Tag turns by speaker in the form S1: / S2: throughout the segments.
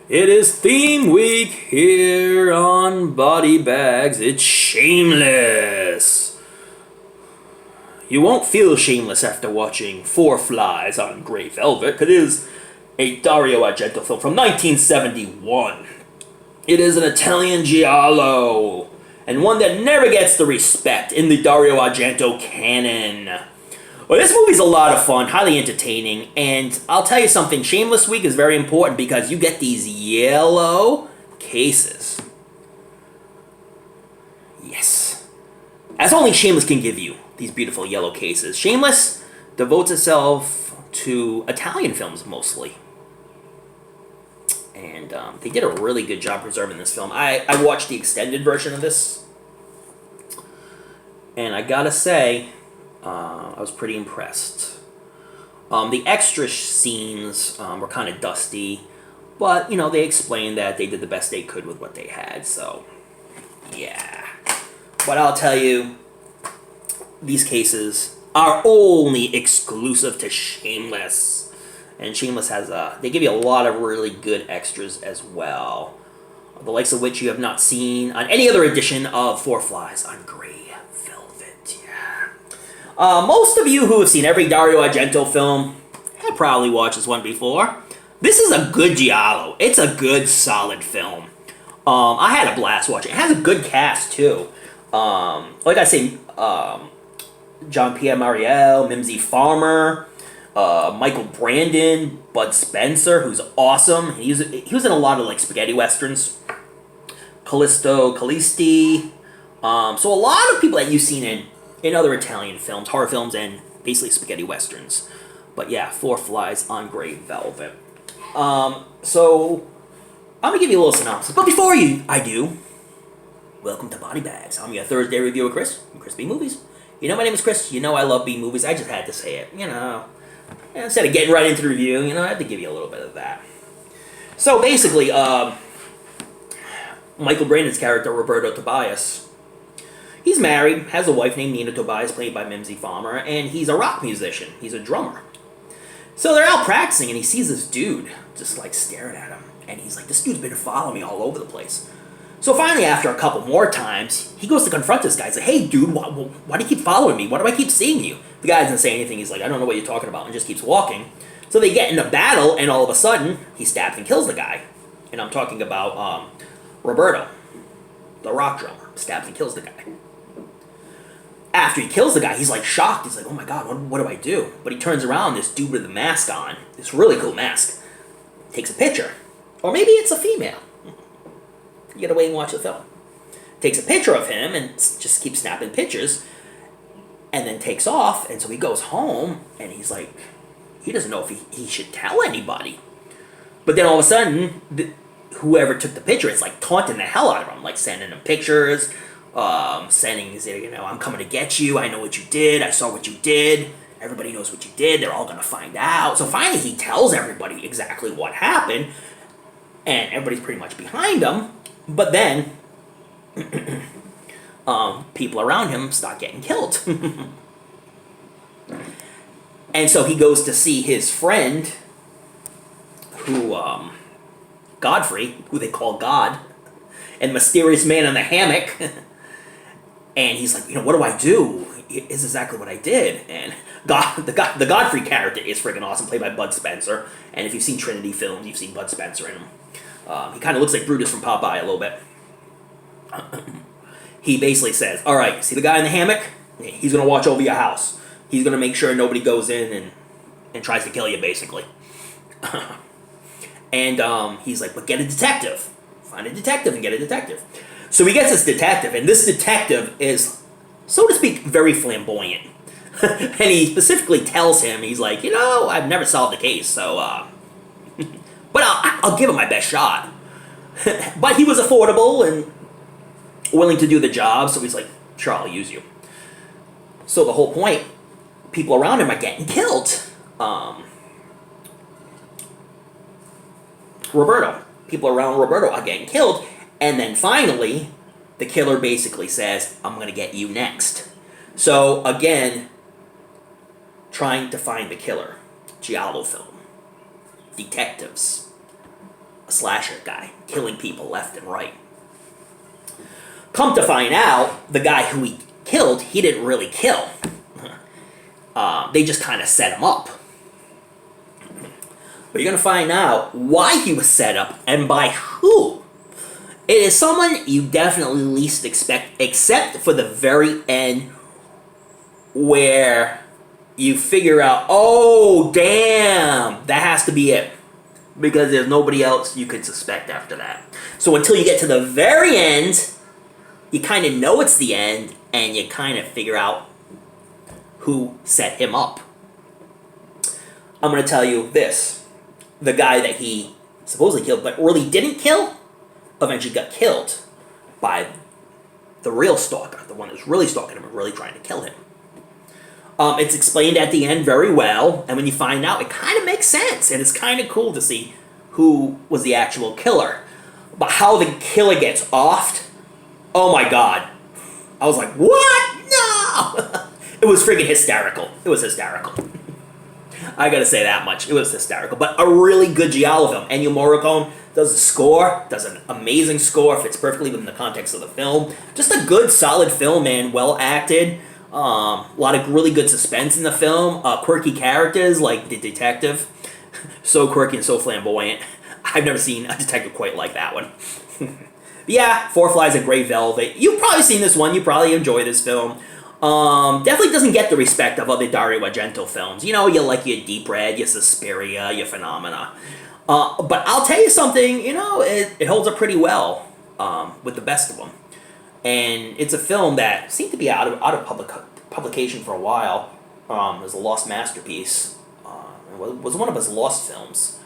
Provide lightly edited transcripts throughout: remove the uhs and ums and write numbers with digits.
S1: It is theme week here on BodyBags. It's shameless. You won't feel shameless after watching Four Flies on Grey Velvet, because it is a Dario Argento film from 1971. It is an Italian giallo, and one that never gets the respect in the Dario Argento canon. Well, this movie's a lot of fun, highly entertaining, and I'll tell you something, Shameless Week is very important because you get these yellow cases. Yes. As only Shameless can give you, these beautiful yellow cases. Shameless devotes itself to Italian films mostly. And they did a really good job preserving this film. I watched the extended version of this, and I gotta say, I was pretty impressed. The extra scenes were kind of dusty, but, you know, they explained that they did the best they could with what they had, so, yeah. But I'll tell you, these cases are only exclusive to Shameless. And Shameless has they give you a lot of really good extras as well. The likes of which you have not seen on any other edition of Four Flies on Grey Velvet, yeah. Most of you who have seen every Dario Argento film have probably watched this one before. This is a good giallo. It's a good, solid film. I had a blast watching it. It has a good cast, too. Like I say, John Pierre Mariel, Mimsy Farmer, Michael Brandon, Bud Spencer, who's awesome. He was in a lot of like spaghetti westerns. Callisto Callisti. So a lot of people that you've seen in other Italian films, horror films, and basically spaghetti westerns. But yeah, Four Flies on Grey Velvet. So I'm gonna give you a little synopsis. But before I do, welcome to BodyBags. I'm your Thursday reviewer, Chris from Chris B Movies. You know my name is Chris. You know I love B movies. I just had to say it. You know, instead of getting right into the review, you know, I had to give you a little bit of that. So basically, Michael Brandon's character, Roberto Tobias, he's married, has a wife named Nina Tobias, played by Mimsy Farmer, and he's a rock musician. He's a drummer. So they're out practicing, and he sees this dude just like staring at him, and he's like, this dude's been following me all over the place. So finally, after a couple more times, he goes to confront this guy. He's like, hey, dude, why do you keep following me? Why do I keep seeing you? The guy doesn't say anything. He's like, I don't know what you're talking about, and just keeps walking. So they get in a battle, and all of a sudden, he stabs and kills the guy. And I'm talking about Roberto, the rock drummer, stabs and kills the guy. After he kills the guy, he's like shocked. He's like, oh my god, what do I do? But he turns around, this dude with the mask on, this really cool mask, takes a picture. Or maybe it's a female. You gotta wait and watch the film. Takes a picture of him and just keeps snapping pictures, and then takes off, and so he goes home, and he's like, he doesn't know if he should tell anybody. But then all of a sudden, whoever took the picture, it's like taunting the hell out of him, like sending him pictures, saying, you know, I'm coming to get you, I know what you did, I saw what you did, everybody knows what you did, they're all gonna find out. So finally he tells everybody exactly what happened, and everybody's pretty much behind him. But then, people around him start getting killed. And so he goes to see his friend, who, Godfrey, who they call God, and Mysterious Man in the Hammock. And he's like, you know, what do I do? It's exactly what I did. And the Godfrey character is freaking awesome, played by Bud Spencer. And if you've seen Trinity films, you've seen Bud Spencer in them. He kind of looks like Brutus from Popeye a little bit. He basically says, all right, see the guy in the hammock? He's going to watch over your house. He's going to make sure nobody goes in and tries to kill you, basically. And he's like, but get a detective. Find a detective and get a detective. So he gets this detective, and this detective is, so to speak, very flamboyant. And he specifically tells him, he's like, you know, I've never solved the case, so, but I'll give him my best shot. But he was affordable and willing to do the job, so he's like, sure, I'll use you. So the whole point, people around him are getting killed. People around Roberto are getting killed, and then finally, the killer basically says, I'm going to get you next. So again, trying to find the killer. Giallo film. Detectives. a slasher guy, killing people left and right. Come to find out, the guy who he killed, he didn't really kill. They just kind of set him up. But you're going to find out why he was set up and by who. It is someone you definitely least expect, except for the very end where you figure out, oh, damn, that has to be it. Because there's nobody else you could suspect after that. So until you get to the very end, you kind of know it's the end, and you kind of figure out who set him up. I'm going to tell you this. The guy that he supposedly killed, but really didn't kill, eventually got killed by the real stalker, the one who's really stalking him and really trying to kill him. It's explained at the end very well, and when you find out, it kind of makes sense, and it's kind of cool to see who was the actual killer. But how the killer gets offed, oh my god. I was like, what? No! It was freaking hysterical. It was hysterical. I gotta say that much. It was hysterical. But a really good giallo film. Ennio Morricone does the score, does an amazing score, fits perfectly within the context of the film. Just a good, solid film, man. Well acted. A lot of really good suspense in the film. Quirky characters like the detective. So quirky and so flamboyant. I've never seen a detective quite like that one. But yeah, Four Flies of Grey Velvet. You've probably seen this one. You probably enjoy this film. Definitely doesn't get the respect of other Dario Argento films. You know, you like your Deep Red, your Suspiria, your Phenomena. But I'll tell you something, you know, it holds up pretty well with the best of them. And it's a film that seemed to be out of publication for a while. It was a lost masterpiece. It was one of his lost films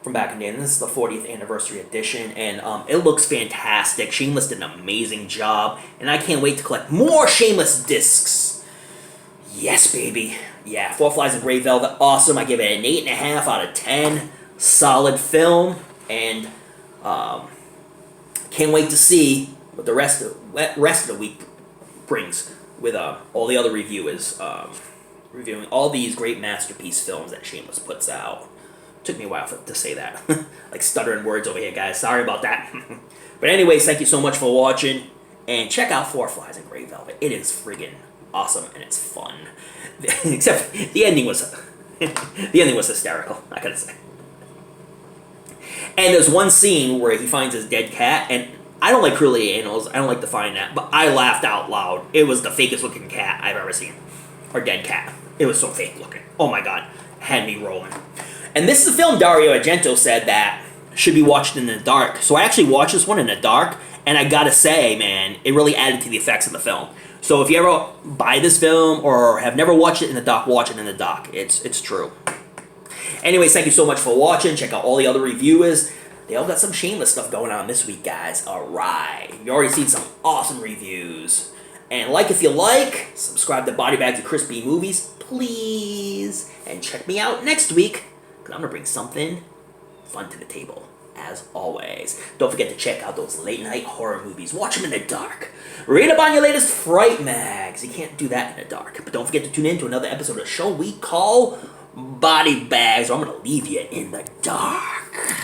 S1: from back in the day. And this is the 40th anniversary edition. And it looks fantastic. Shameless did an amazing job. And I can't wait to collect more Shameless discs. Yes, baby. Yeah, Four Flies of Grey Velvet, awesome. I give it an 8.5 out of 10. Solid film. And can't wait to see what the rest of the week brings with all the other reviewers reviewing all these great masterpiece films that Shameless puts out. Took me a while to say that. Like stuttering words over here, guys. Sorry about that. But anyways, thank you so much for watching. And check out Four Flies of Grey Velvet. It is friggin' awesome and it's fun. Except the ending was hysterical, I gotta say. And there's one scene where he finds his dead cat, and I don't like cruelty animals. I don't like to find that, but I laughed out loud. It was the fakest looking cat I've ever seen. Or dead cat. It was so fake looking. Oh my god. Had me rolling. And this is a film Dario Argento said that should be watched in the dark. So I actually watched this one in the dark, and I gotta say, man, it really added to the effects of the film. So if you ever buy this film or have never watched it in the dark, watch it in the dark. It's true. Anyways, thank you so much for watching. Check out all the other reviewers. They all got some Shameless stuff going on this week, guys. Alright. You already seen some awesome reviews. And like if you like, subscribe to BodyBags and Crispy Movies, please. And check me out next week, because I'm going to bring something fun to the table, as always. Don't forget to check out those late night horror movies. Watch them in the dark. Read up on your latest Fright Mags. You can't do that in the dark. But don't forget to tune in to another episode of the show we call BodyBags, or I'm going to leave you in the dark.